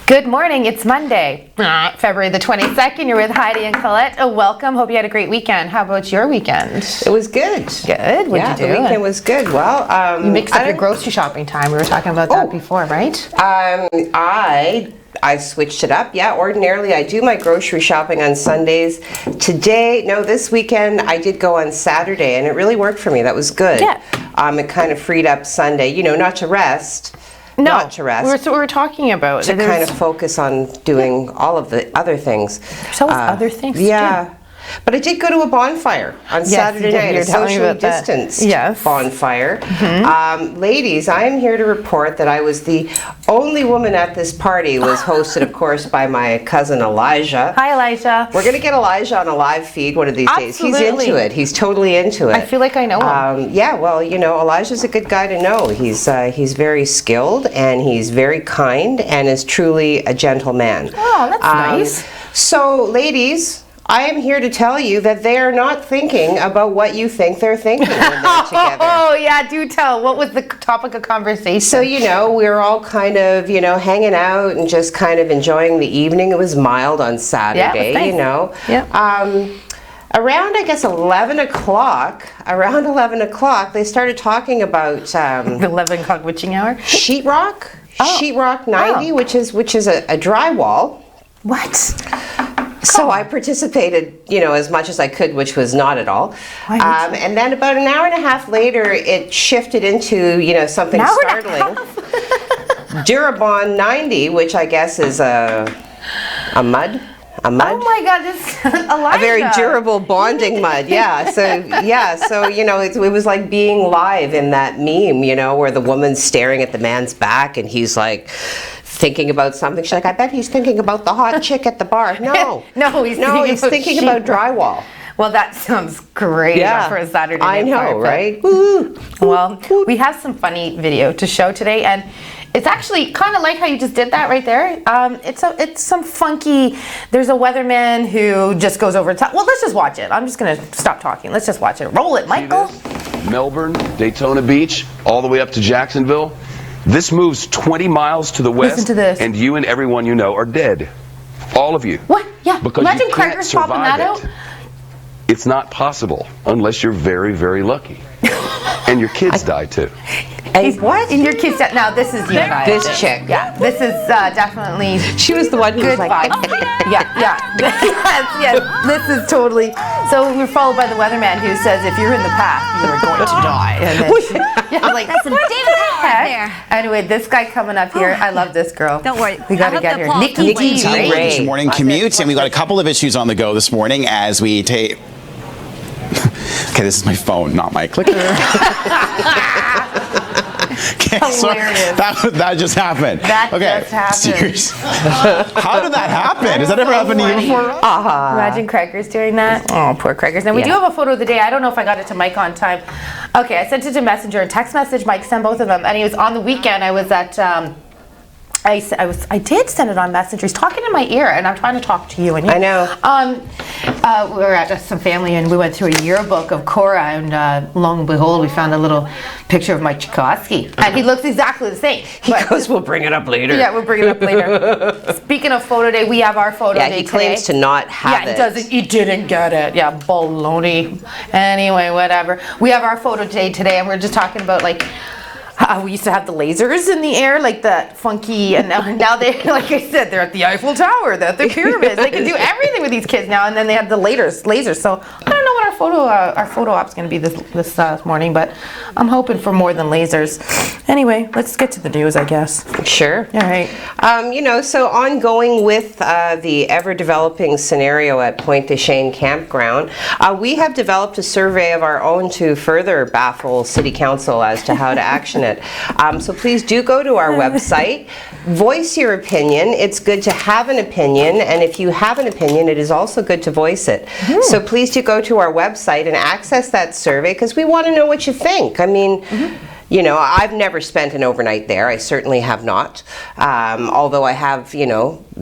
Good morning, it's Monday, February the 22nd. You're with Heidi and Colette. Welcome, hope you had a great weekend. How about your weekend? It was good. Good, what'd you do? The weekend was good. Well, you mixed up your grocery shopping time. We were talking about that before, right? I switched it up. Yeah, ordinarily I do my grocery shopping on Sundays. This weekend I did go on Saturday, and it really worked for me. That was good. Yeah. It kind of freed up Sunday, not to rest. Not to rest. We were talking about. To kind of focus on doing all of the other things. There's always other things Yeah. But I did go to a bonfire on Saturday night, a socially distanced bonfire. Mm-hmm. Ladies, I am here to report that I was the only woman at this party. It was hosted, of course, by my cousin Elijah. Hi, Elijah. We're going to get Elijah on a live feed one of these days. He's into it. He's totally into it. I feel like I know him. Yeah, well, Elijah's a good guy to know. He's very skilled, and he's very kind, and is truly a gentleman. Oh, that's nice. So, ladies, I am here to tell you that they are not thinking about what you think they're thinking when they're together. Oh, yeah, do tell. What was the topic of conversation? So, we were all kind of, hanging out and just kind of enjoying the evening. It was mild on Saturday, Yeah. Around, I guess, 11 o'clock, they started talking about... 11 o'clock witching hour? Sheetrock. Sheetrock 90, which is a drywall. What? So I participated, as much as I could, which was not at all. And then about an hour and a half later, it shifted into, something startling. Durabond 90, which I guess is a mud. A mud? Oh my God, this Elijah. A very durable bonding mud, yeah. So it was like being live in that meme, where the woman's staring at the man's back and he's like thinking about something. She's like, I bet he's thinking about the hot chick at the bar. No. He's thinking about drywall. Well, that sounds great for a Saturday night. I know, right? Well, we have some funny video to show today, and it's actually kind of like how you just did that right there. It's some funky. There's a weatherman who just goes over top. Well, let's just watch it. I'm just gonna stop talking. Let's just watch it. Roll it, Michael. Melbourne, Daytona Beach, all the way up to Jacksonville. This moves 20 miles to the west. Listen to this. And you and everyone you know are dead. All of you. What? Yeah. Because imagine you can't Craigers popping that out. It's not possible unless you're very, very lucky. And your kids die too. What? And your kids die. Now this is you and I. This chick. Yeah. This is definitely. She was the one who was like. Yeah. yes. This is totally. So we're followed by the weatherman who says, if you're in the path, you are going to die. And then like, that's some David right there. Anyway, this guy coming up here, I love this girl. Don't worry. We got to get her. Nikki Ray. Good morning commute, and we got a couple of issues on the go this morning as we take. Okay, this is my phone, not my clicker. Okay, so that just happened. Just happened. Serious. How did that happen? Has that ever happened to you before? Imagine Craigers doing that. Oh, poor Craigers. Now we do have a photo of the day. I don't know if I got it to Mike on time. Okay, I sent it to Messenger and text message. Mike sent both of them, and he was on the weekend. I was at. I did send it on Messenger. He's talking in my ear, and I'm trying to talk to you. And I know. We were at some family, and we went through a yearbook of Cora, and lo and behold, we found a little picture of Mike Chikoski, and he looks exactly the same. He goes, we'll bring it up later. Yeah, we'll bring it up later. Speaking of photo day, we have our photo day today. Yeah, he claims to not have it. He didn't get it. Yeah, baloney. Anyway, whatever. We have our photo day today, and we're just talking about we used to have the lasers in the air, like the funky, and now they, like I said, they're at the Eiffel Tower, they're at the pyramids. They can do everything with these kids now, and then they have the lasers. So I don't know what our photo op's going to be this morning, but I'm hoping for more than lasers. Anyway, let's get to the news, I guess. Sure. All right. So ongoing with the ever-developing scenario at Pointe des Chênes Campground, we have developed a survey of our own to further baffle City Council as to how to action it. So please do go to our website, voice your opinion. It's good to have an opinion, and if you have an opinion, it is also good to voice it. So please do go to our website and access that survey, because we want to know what you think. I mean, I've never spent an overnight there. I certainly have not. Although I have,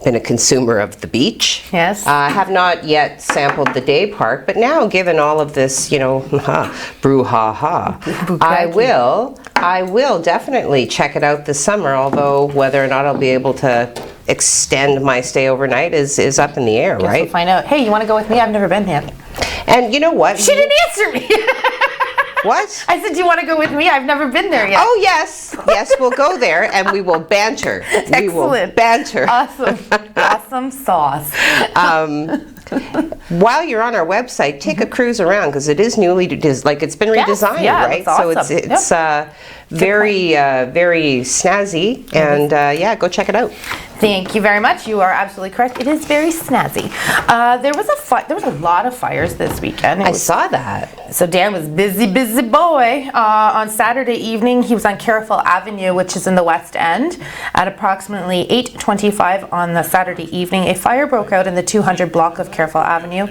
been a consumer of the beach. Yes. I have not yet sampled the day park, but now, given all of this, brouhaha, I will definitely check it out this summer, although whether or not I'll be able to extend my stay overnight is up in the air, Guess right? we'll find out. Hey, you want to go with me? I've never been there. And you know what? She didn't answer me. What? I said, do you want to go with me? I've never been there yet. Oh, yes. Yes, we'll go there and we will banter. We will Excellent. banter. Awesome. Awesome sauce. While you're on our website, take a cruise around because it is newly, it's been redesigned, yeah, it right? looks So awesome. it's very, very snazzy, and yeah, go check it out. Thank you very much. You are absolutely correct. It is very snazzy. There was a lot of fires this weekend. I saw that. So Dan was busy boy. On Saturday evening, he was on Carrollville Avenue, which is in the West End. At approximately 8:25 on the Saturday evening, a fire broke out in the 200 block of Carrollville Avenue.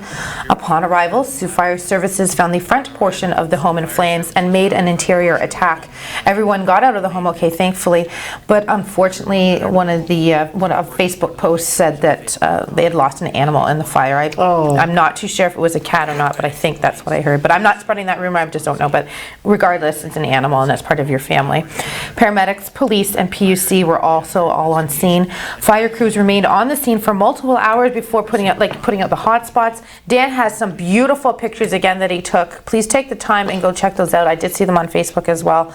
Upon arrival, Sioux Fire Services found the front portion of the home in flames and made an interior attack. Everyone got out of the home okay, thankfully, but unfortunately, one of Facebook posts said that they had lost an animal in the fire. I'm not too sure if it was a cat or not, but I think that's what I heard. But I'm not spreading that rumor, I just don't know. But regardless, it's an animal and it's part of your family. Paramedics, police, and PUC were also all on scene. Fire crews remained on the scene for multiple hours before putting out the hot spots. Dan has some beautiful pictures again that he took. Please take the time and go check those out. I did see them on Facebook as well.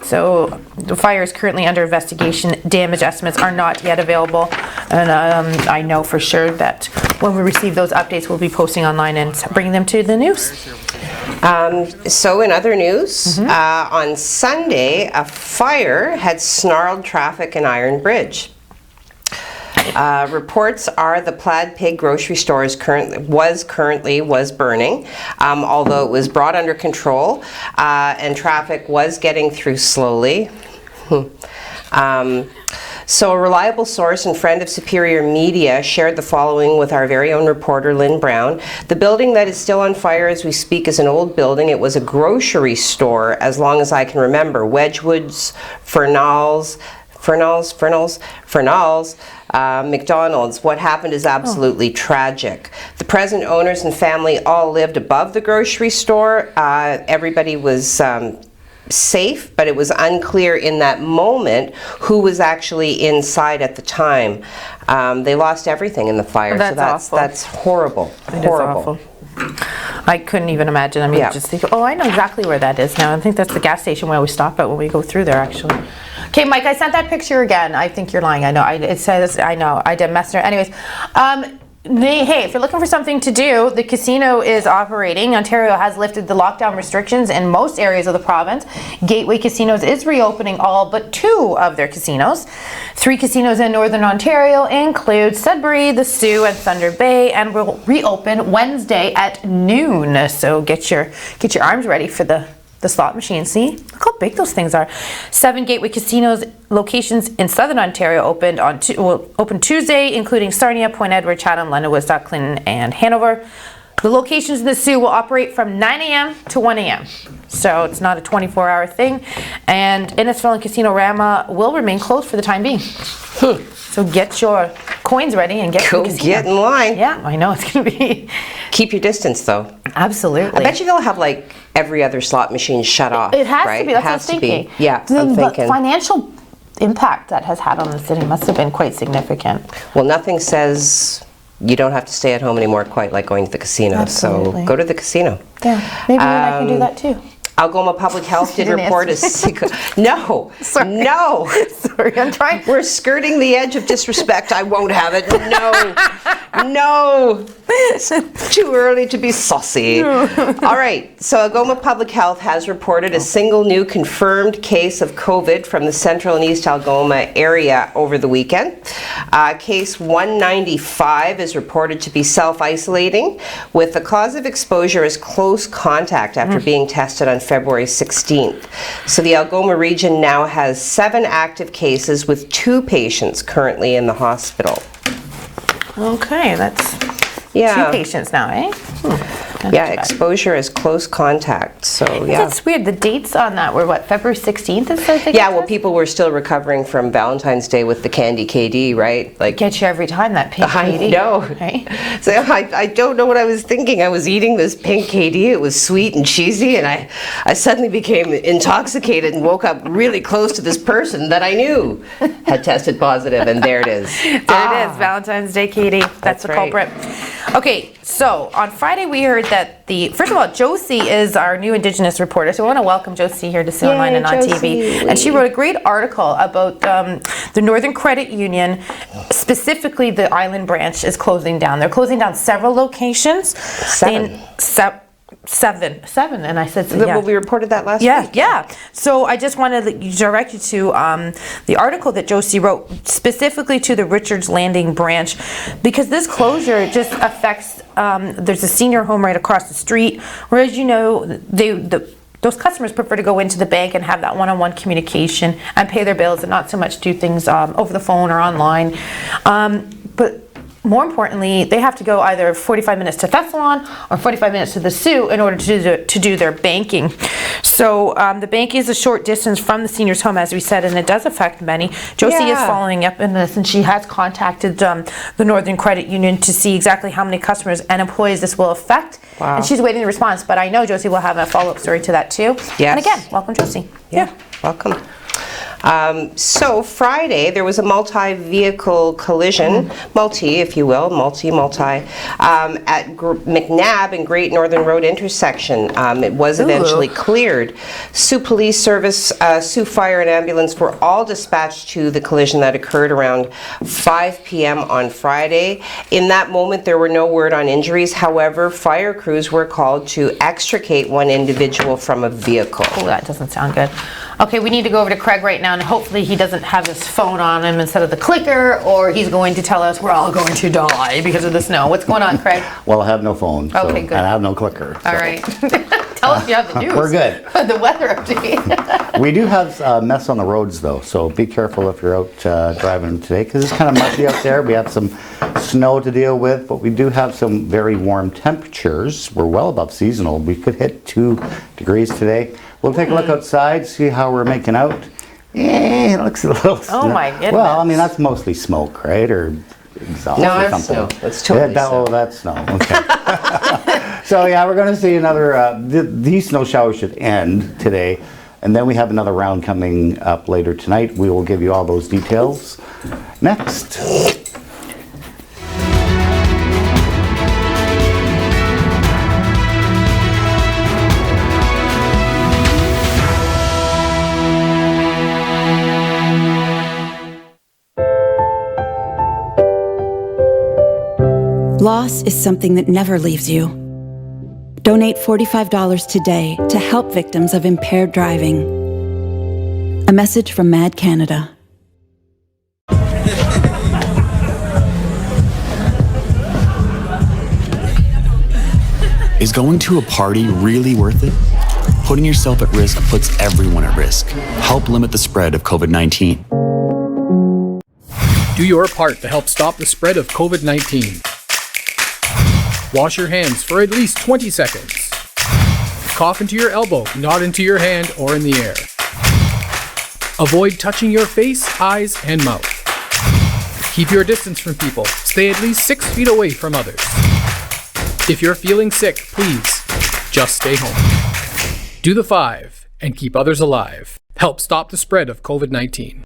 So the fire is currently under investigation. Damage estimates are not yet available, and I know for sure that when we receive those updates, we'll be posting online and bringing them to the news. So in other news, on Sunday, a fire had snarled traffic in Iron Bridge. Reports are the Plaid Pig grocery store was burning, although it was brought under control and traffic was getting through slowly. So a reliable source and friend of Superior Media shared the following with our very own reporter, Lynn Brown. The building that is still on fire as we speak is an old building. It was a grocery store as long as I can remember. Wedgwoods, Fernalls, McDonald's. What happened is absolutely tragic. The present owners and family all lived above the grocery store. Everybody was safe, but it was unclear in that moment who was actually inside at the time. They lost everything in the fire, That's awful. That's horrible. It is awful. I couldn't even imagine. I mean, just think, oh, I know exactly where that is now. I think that's the gas station we always stop at when we go through there, actually. Okay, Mike, I sent that picture again. I think you're lying. I know. It says, I know. I did mess around. Anyways, hey, if you're looking for something to do, the casino is operating. Ontario has lifted the lockdown restrictions in most areas of the province. Gateway Casinos is reopening all but 2 of their casinos. 3 casinos in Northern Ontario include Sudbury, the Sioux, and Thunder Bay, and will reopen Wednesday at noon. So get your arms ready for the slot machine. See, look how big those things are. 7 Gateway Casinos locations in Southern Ontario will open Tuesday, including Sarnia, Point Edward, Chatham, London, Woodstock, Clinton, and Hanover. The locations in the Sioux will operate from 9 a.m. to 1 a.m. So it's not a 24-hour thing. And Innisfil and Casino Rama will remain closed for the time being. So get your coins ready and get in line. Yeah, I know it's going to be. Keep your distance, though. Absolutely. I bet you they'll have like every other slot machine shut off. It has right? to be. That's it what I has was thinking. To be. Yeah, The I'm thinking. financial impact that has had on the city must have been quite significant. Well, nothing says you don't have to stay at home anymore quite like going to the casino. Absolutely. So go to the casino. Yeah, maybe I can do that too. Algoma Public Health did Didn't report No. Sorry. No. Sorry, I'm trying. We're skirting the edge of disrespect. I won't have it. No. No. It's too early to be saucy. All right. So Algoma Public Health has reported a single new confirmed case of COVID from the Central and East Algoma area over the weekend. Case 195 is reported to be self-isolating with the cause of exposure as close contact after being tested on February 16th. So the Algoma region now has 7 active cases with 2 patients currently in the hospital. Okay, that's 2 patients now, eh? Not Yeah, too bad. exposure is close contact, so yeah. That's weird. The dates on that were what, February 16th is I think? Yeah, well, people were still recovering from Valentine's Day with the candy KD, right? Like, Get you every time, that pink I KD, know. right? So I don't know what I was thinking. I was eating this pink KD. It was sweet and cheesy, and I suddenly became intoxicated and woke up really close to this person that I knew had tested positive, and there it is. There it is, Valentine's Day, Katie. That's the right. culprit. Okay, so on Friday we heard that first of all, Josie is our new Indigenous reporter, so we want to welcome Josie here to See Online and on Josie. TV. And she wrote a great article about the Northern Credit Union, specifically the Island branch is closing down. They're closing down several locations. Seven, and I said, yeah. Well, we reported that last Yeah, week. yeah. So I just wanted to direct you to the article that Josie wrote specifically to the Richards Landing branch, because this closure just affects, there's a senior home right across the street, whereas you know, those customers prefer to go into the bank and have that one-on-one communication and pay their bills and not so much do things over the phone or online. But more importantly, they have to go either 45 minutes to Thessalon or 45 minutes to the Sault in order to do their banking. So the bank is a short distance from the seniors home, as we said, and it does affect many. Josie is following up in this, and she has contacted the Northern Credit Union to see exactly how many customers and employees this will affect. Wow. And she's waiting the response, but I know Josie will have a follow-up story to that too. Yes. And again, welcome Josie. Yeah, welcome. So Friday, there was a multi-vehicle collision, if you will, multi, at McNabb and Great Northern Road intersection. It was eventually cleared. Sault Police Service, Sault Fire and Ambulance were all dispatched to the collision that occurred around 5 p.m. on Friday. In that moment, there were no word on injuries. However, fire crews were called to extricate one individual from a vehicle. Oh, that doesn't sound good. Okay, we need to go over to Craig right now, and hopefully he doesn't have his phone on him instead of the clicker, or he's going to tell us we're all going to die because of the snow. What's going on, Craig? Well, I have no phone, so, Okay, good. and I have no clicker. All right. Tell us you have the news. We're good. The weather update. We do have a mess on the roads, though, so be careful if you're out driving today, because it's kind of mushy out there. We have some snow to deal with, but we do have some very warm temperatures. We're well above seasonal. We could hit 2 degrees today. We'll take a look outside, see how we're making out. Yeah, it looks a little Oh my goodness. Well, I mean, that's mostly smoke, right? Or exhaust No, or that's something. snow. That's totally snow. Oh, that's snow. Okay. So, yeah, we're going to see another, these snow showers should end today. And then we have another round coming up later tonight. We will give you all those details next. Loss is something that never leaves you. Donate $45 today to help victims of impaired driving. A message from Mad Canada. Is going to a party really worth it? Putting yourself at risk puts everyone at risk. Help limit the spread of COVID-19. Do your part to help stop the spread of COVID-19. Wash your hands for at least 20 seconds. Cough into your elbow, not into your hand or in the air. Avoid touching your face, eyes, and mouth. Keep your distance from people. Stay at least 6 feet away from others. If you're feeling sick, please just stay home. Do the 5 and keep others alive. Help stop the spread of COVID-19.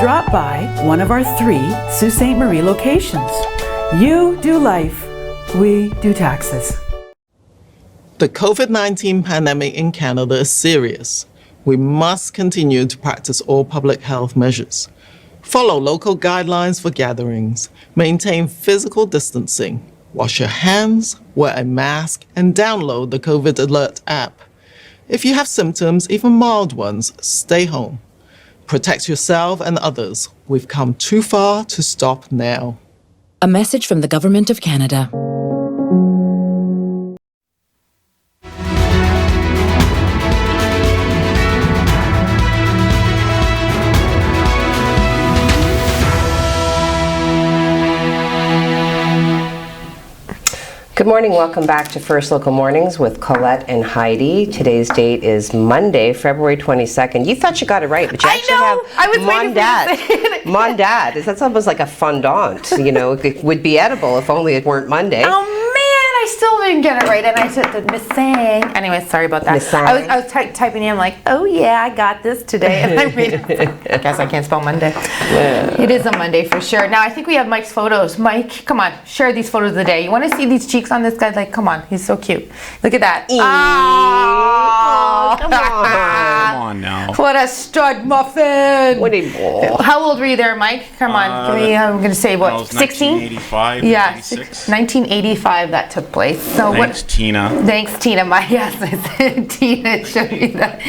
Drop by one of our 3 Sault Ste. Marie locations. You do life, we do taxes. The COVID-19 pandemic in Canada is serious. We must continue to practice all public health measures. Follow local guidelines for gatherings. Maintain physical distancing. Wash your hands, wear a mask, and download the COVID Alert app. If you have symptoms, even mild ones, stay home. Protect yourself and others. We've come too far to stop now. A message from the Government of Canada. Good morning, welcome back to First Local Mornings with Colette and Heidi. Today's date is Monday, February 22nd. You thought you got it right, but you actually have I was waiting for you to say it. Mondat. That's almost like a fondant. You know, it would be edible if only it weren't Monday. Oh man, I still didn't get it right, and I said the missing. Anyway, sorry about that. Missing. I was typing in like, oh yeah, I got this today, and I read it. I guess I can't spell Monday. Yeah. It is a Monday for sure. Now I think we have Mike's photos. Mike, come on, share these photos of the day. You want to see these cheeks on this guy? Like, come on, he's so cute. Look at that. Oh, come on. Come on now. What a stud muffin. What a ball. How old were you there, Mike? Come on. I'm going to say what, 16? 1985, Yeah, 86. 1985 that took place. So Thanks, Tina. Thanks, Tina. Yes, I said Tina showed me that.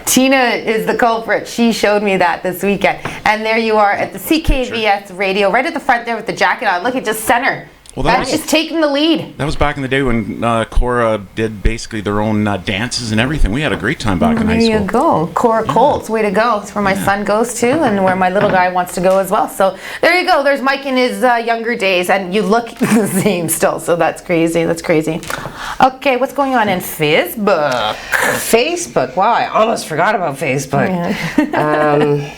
Tina is the culprit. She showed me that this weekend. And there you are at the CKVS radio, right at the front there with the jacket on. Look at just center. Well, that was just taking the lead. That was back in the day when Cora did basically their own dances and everything. We had a great time back in high school. There you go. Cora Colts, way to go. It's where my son goes to and where my little guy wants to go as well. So there you go. There's Mike in his younger days, and you look the same still. So that's crazy. That's crazy. Okay, what's going on in Facebook? Facebook. Wow, I almost forgot about Facebook. Yeah.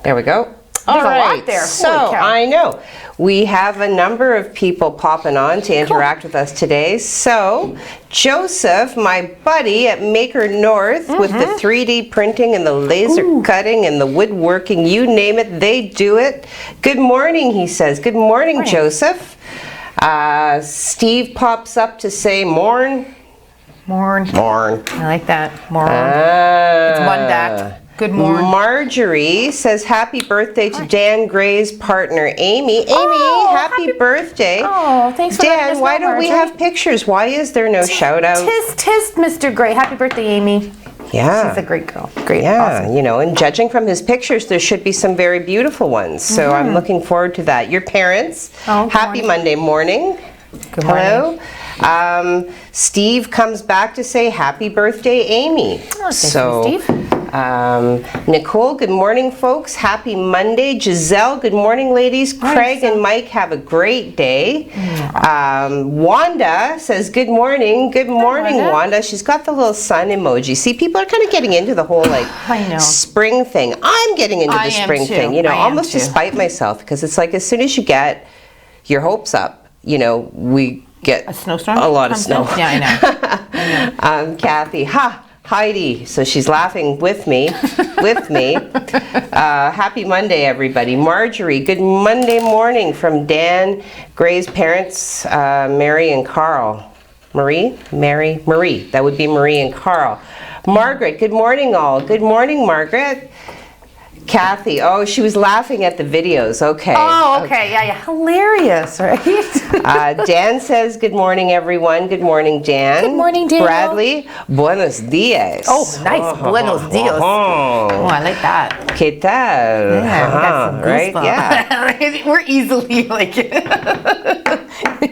There we go. There's All a right, lot there. Holy so cow. I know we have a number of people popping on to interact with us today. So Joseph, my buddy at Maker North, with the 3D printing and the laser cutting and the woodworking, you name it, they do it. Good morning, he says. Good morning, Joseph. Steve pops up to say morn. Morn. Morn. I like that. Morn. It's Mondat. Good morning. Marjorie says happy birthday to Dan Gray's partner, Amy. Amy, happy birthday. Oh, thanks for letting Dan, us why know, don't we Marjorie. have pictures? Why is there no shout out? Tis, Mr. Gray. Happy birthday, Amy. Yeah. She's a great girl. Great. Yeah, Awesome. you know, and judging from his pictures, there should be some very beautiful ones. So I'm looking forward to that. Your parents, happy Monday morning. Good morning. Hello. Steve comes back to say happy birthday, Amy. Oh, thank you, Steve. Nicole, good morning, folks. Happy Monday. Giselle, good morning, ladies. Craig and Mike, have a great day. Wanda says good morning. Good morning, Wanda. She's got the little sun emoji. See, people are kind of getting into the whole spring thing. I'm getting into the spring thing, you know, almost despite myself, because it's like as soon as you get your hopes up, you know, we get a snowstorm. A lot of snow. Yeah, I know. Kathy, Heidi, so she's laughing with me, happy Monday, everybody. Marjorie, good Monday morning from Dan Gray's parents, Mary and Carl. Marie, that would be Marie and Carl. Margaret, good morning all. Good morning, Margaret. Kathy, oh, she was laughing at the videos. Okay. Oh, okay. Yeah. Hilarious, right? Dan says, good morning, everyone. Good morning, Dan. Good morning, Dan. Bradley, buenos dias. Oh, nice. Buenos dias. Oh, I like that. ¿Qué tal? Yeah, we got some right? goosebumps. Yeah. We're easily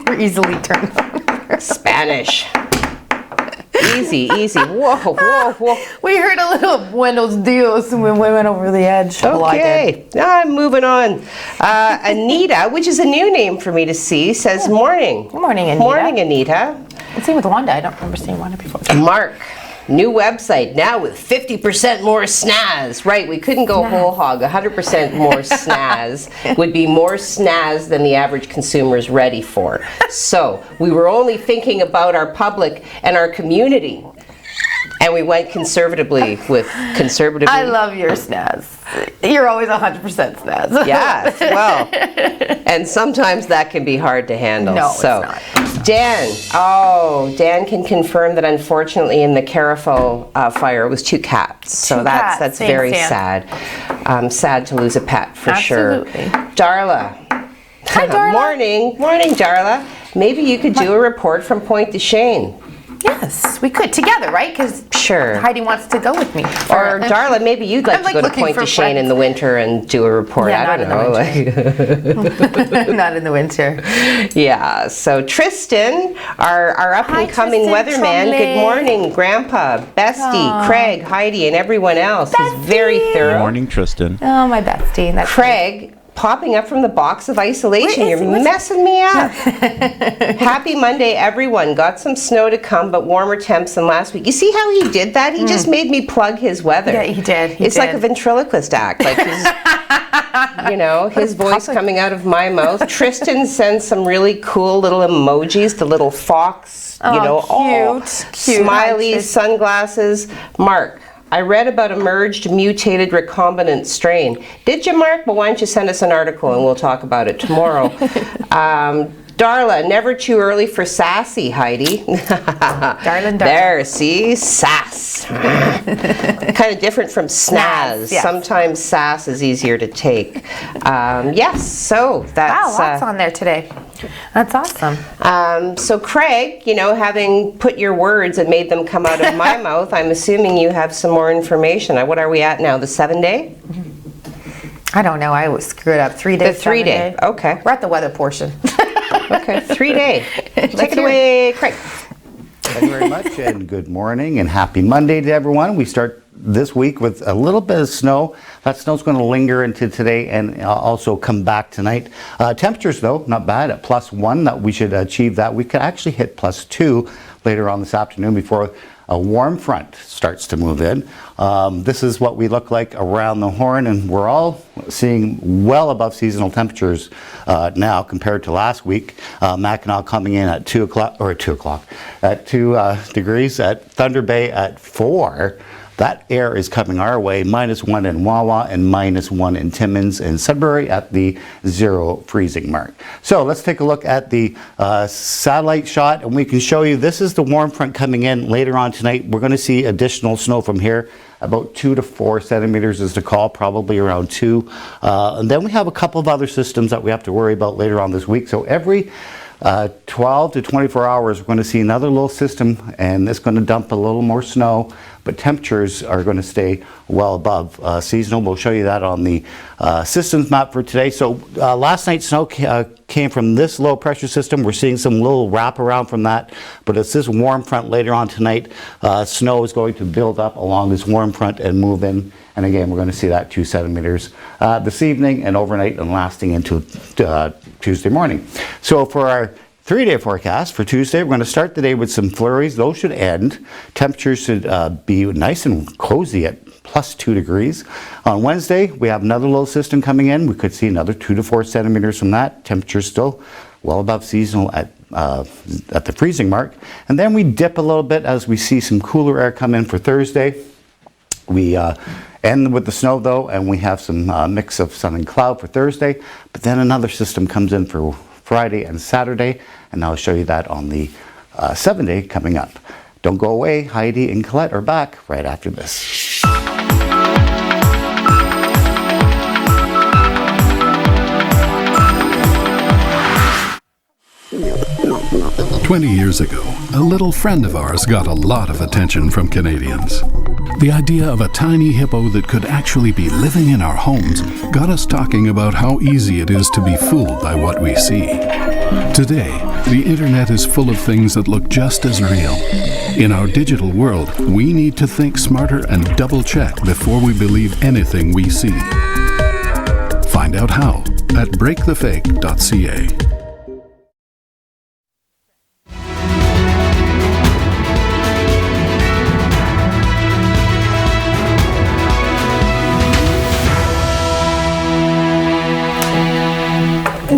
we're easily turned on. Spanish. Easy. Whoa. We heard a little buenos dias and we went over the edge. Okay, I'm moving on. Anita, which is a new name for me to see, says morning. Good morning, Anita. Morning, Anita. Same with Wanda. I don't remember seeing Wanda before. Mark, new website now with 50% more snaz. Right, we couldn't go whole hog. 100% more snaz would be more snaz than the average consumer is ready for. So we were only thinking about our public and our community. And we went conservatively with conservatively. I love your snaz. You're always 100% snaz. Yes, well, and sometimes that can be hard to handle. No, so, it's not. Dan can confirm that unfortunately in the Carafel fire it was 2 cats. So that's Thanks, very Dan. sad. Sad to lose a pet for Absolutely. sure. Darla. Hi, Darla. Morning, Darla. Maybe you could do a report from Point de Chêne. Yes, we could together, right? Because Sure. Heidi wants to go with me. Or Darla, maybe you'd like I'm, to go to looking Point for de Chane in the winter and do a report. Yeah, I not don't know. Not in the winter. Yeah, so Tristan, our up and coming Tristan weatherman, good Tremblay. morning, Grandpa, Bestie, Craig, Heidi, and everyone else. He's very thorough. Good morning, Tristan. Oh, my bestie. That's Craig, popping up from the box of isolation. Where is You're he? messing me up. Happy Monday, everyone. Got some snow to come, but warmer temps than last week. You see how he did that? He just made me plug his weather. Yeah, he did. It's like a ventriloquist act. Like he's, you know, his voice coming out of my mouth. Tristan sends some really cool little emojis. The little fox, you know, cute. smileys, sunglasses. Mark, I read about a merged mutated recombinant strain. Did you, Mark? Well, why don't you send us an article and we'll talk about it tomorrow. Darla, never too early for sassy, Heidi. Darling. There, see? Sass. Kind of different from snaz. Yes. Sometimes sass is easier to take. Yes, so that's... Wow, lots on there today. That's awesome. So Craig, you know, having put your words and made them come out of my mouth, I'm assuming you have some more information. What are we at now, the 7-day? I don't know. I was screwed up. 3 days. The 3-day, okay. We're at the weather portion. Okay, 3-day. Take it away, Craig. Thank you very much, and good morning, and happy Monday to everyone. We start this week with a little bit of snow. That snow's going to linger into today and also come back tonight. Temperatures, though, not bad at +1. That we should achieve that. We could actually hit +2 later on this afternoon before a warm front starts to move in. This is what we look like around the horn, and we're all seeing well above seasonal temperatures now compared to last week. Mackinac coming in at 2 degrees, at Thunder Bay at 4. That air is coming our way, -1 in Wawa and -1 in Timmins and Sudbury at the 0 freezing mark. So let's take a look at the satellite shot, and we can show you this is the warm front coming in later on tonight. We're going to see additional snow from here. About 2 to 4 centimeters is the call, probably around 2. And then we have a couple of other systems that we have to worry about later on this week. So every 12 to 24 hours, we're going to see another little system, and it's going to dump a little more snow, but temperatures are going to stay well above seasonal. We'll show you that on the systems map for today. So last night's snow came from this low pressure system. We're seeing some little wraparound from that, but it's this warm front later on tonight. Snow is going to build up along this warm front and move in. And again, we're going to see that 2 centimeters this evening and overnight and lasting into Tuesday morning. So for our 3-day forecast for Tuesday, we're going to start the day with some flurries. Those should end. Temperatures should be nice and cozy at +2 degrees. On Wednesday, we have another low system coming in. We could see another 2 to 4 centimeters from that. Temperatures still well above seasonal at the freezing mark. And then we dip a little bit as we see some cooler air come in for Thursday. We end with the snow, though, and we have some mix of sun and cloud for Thursday. But then another system comes in for Friday and Saturday, and I'll show you that on the 7-day coming up. Don't go away. Heidi and Colette are back right after this. 20 years ago, a little friend of ours got a lot of attention from Canadians. The idea of a tiny hippo that could actually be living in our homes got us talking about how easy it is to be fooled by what we see. Today, the internet is full of things that look just as real. In our digital world, we need to think smarter and double-check before we believe anything we see. Find out how at breakthefake.ca.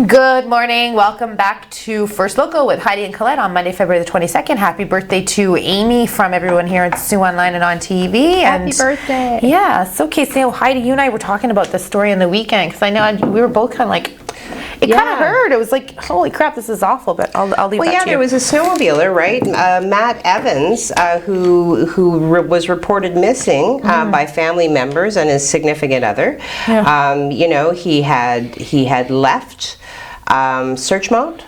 Good morning. Welcome back to First Local with Heidi and Colette on Monday, February the 22nd. Happy birthday to Amy from everyone here at Sue Online and on TV. Happy birthday. Yeah. So, okay, so Heidi, you and I were talking about this story on the weekend because I know we were both kind of like, it kind of hurt. It was like, holy crap, this is awful, but I'll leave that to you. Well, yeah, there was a snowmobiler, right? Matt Evans, who was reported missing by family members and his significant other. Yeah. You know, he had left search mode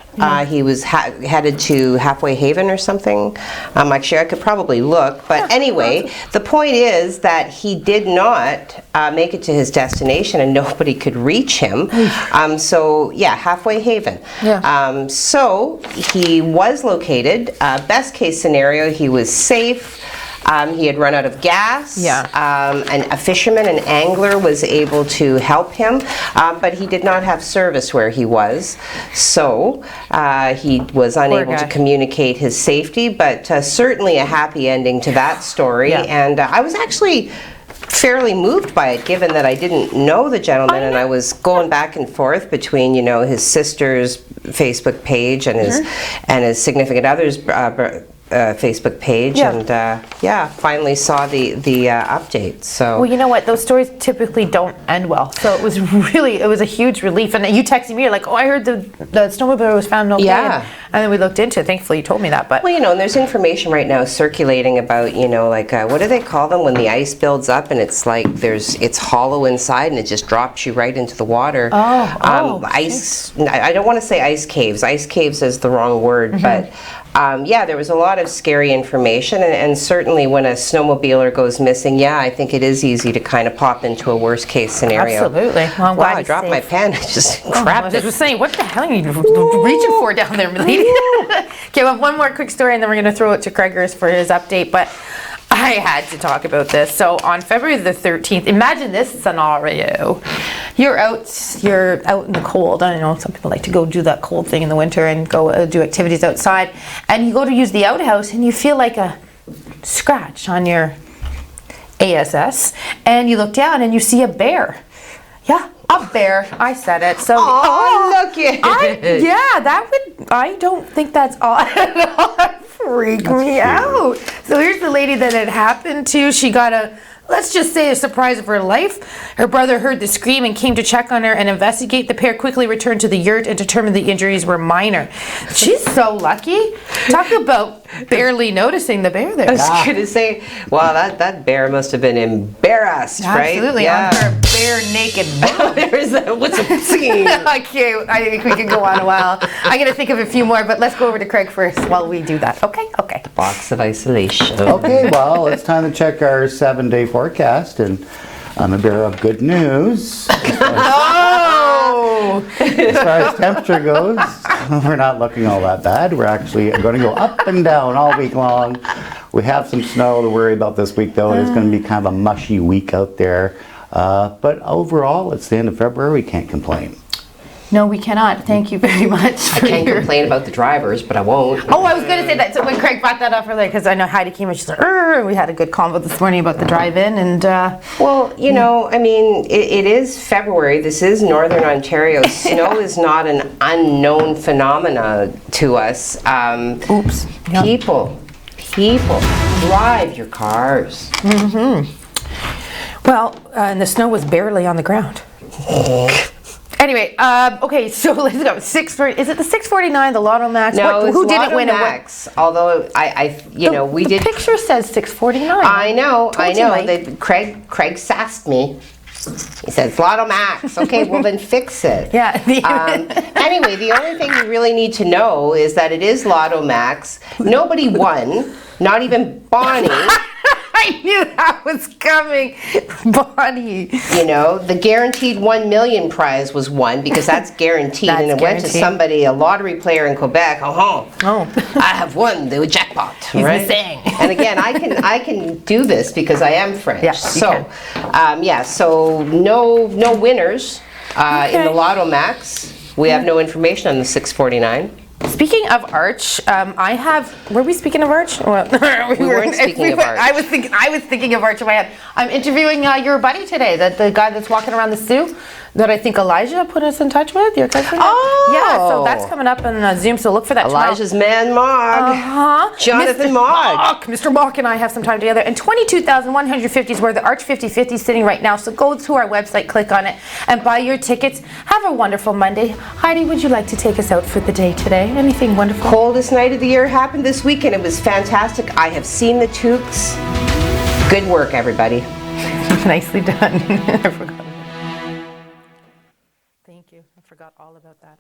He was headed to Halfway Haven or something. Actually, I could probably look. But anyway, the point is that he did not make it to his destination and nobody could reach him. So, yeah, Halfway Haven. Yeah. So he was located. Best case scenario, he was safe. He had run out of gas. Yeah. And a fisherman, an angler, was able to help him, but he did not have service where he was. So he was unable to communicate his safety, but certainly a happy ending to that story. Yeah. And I was actually fairly moved by it, given that I didn't know the gentleman, and I was going back and forth between, you know, his sister's Facebook page and his significant other's Facebook page, and finally saw the update. So, well, you know what? Those stories typically don't end well. So it was a huge relief. And you texted me, you're like, "Oh, I heard the snowmobile was found okay." And then we looked into it. Thankfully, you told me that. But well, you know, and there's information right now circulating about, you know, like what do they call them when the ice builds up and it's like it's hollow inside and it just drops you right into the water. Ice. I don't want to say ice caves. Ice caves is the wrong word, but. Yeah, there was a lot of scary information, and certainly when a snowmobiler goes missing, I think it is easy to kind of pop into a worst case scenario. Absolutely. Well, I'm glad I dropped my pen. I just grabbed it. I was saying, what the hell are you reaching for down there, lady? Okay, well, one more quick story, and then we're going to throw it to Craigers for his update, but I had to talk about this. So on February the 13th, imagine this scenario. You're out in the cold. I don't know, some people like to go do that cold thing in the winter and go do activities outside. And you go to use the outhouse and you feel like a scratch on your ASS. And you look down and you see a bear. Yeah, a bear. I said it. So look at it. I don't think that's all. Freak me out. So here's the lady that it happened to. She got let's just say a surprise of her life. Her brother heard the scream and came to check on her and investigate. The pair quickly returned to the yurt and determined the injuries were minor. She's so lucky. Talk about barely noticing the bear there. I was going to say, well, that bear must have been embarrassed, right? Absolutely, on her bare naked bum. There's what's a scene? I think we can go on a while. I'm going to think of a few more, but let's go over to Craig first while we do that. Okay. The box of isolation. Okay, well, it's time to check our 7-day forecast, and I'm a bearer of good news. As far as temperature goes, we're not looking all that bad. We're actually going to go up and down all week long. We have some snow to worry about this week, though. It's going to be kind of a mushy week out there. But overall, it's the end of February. We can't complain. No, we cannot. Thank you very much. I can't complain about the drivers, but I won't. Oh, I was going to say that. So when Craig brought that up earlier, because I know Heidi came and she's like, we had a good convo this morning about the drive-in. And well, you know, I mean, it is February. This is Northern Ontario. Snow is not an unknown phenomena to us. Oops. People, drive your cars. Well, and the snow was barely on the ground. Anyway, okay, so let's go. Is it the 649, the Lotto Max? No, who didn't Lotto win Max. Although we did. The picture says 649. I know. Craig sassed me. He said, Lotto Max. Okay, well then fix it. Yeah. Anyway, the only thing you really need to know is that it is Lotto Max. Nobody won, not even Bonnie. I knew that was coming. Bonnie. You know, the guaranteed 1 million prize was won because that's guaranteed. And it went to somebody, a lottery player in Quebec. Oh. I have won the jackpot. He's right? saying. And again, I can do this because I am French. Yeah, so no winners in the Lotto Max. We have no information on the 649. Speaking of Arch, were we speaking of Arch? Well, we weren't speaking of Arch. I was thinking of Arch in my head. I'm interviewing your buddy today, the guy that's walking around the zoo, that I think Elijah put us in touch with, your cousin. Oh! Yeah, so that's coming up in Zoom, so look for that Elijah's man, Mog. Jonathan Mog. Mr. Mog and I have some time together. And 22,150 is where the Arch 50/50 is sitting right now, so go to our website, click on it, and buy your tickets. Have a wonderful Monday. Heidi, would you like to take us out for the day today? Anything wonderful? Coldest night of the year happened this weekend. It was fantastic. I have seen the toques. Good work, everybody. Nicely done. I forgot. Thank you. I forgot all about that.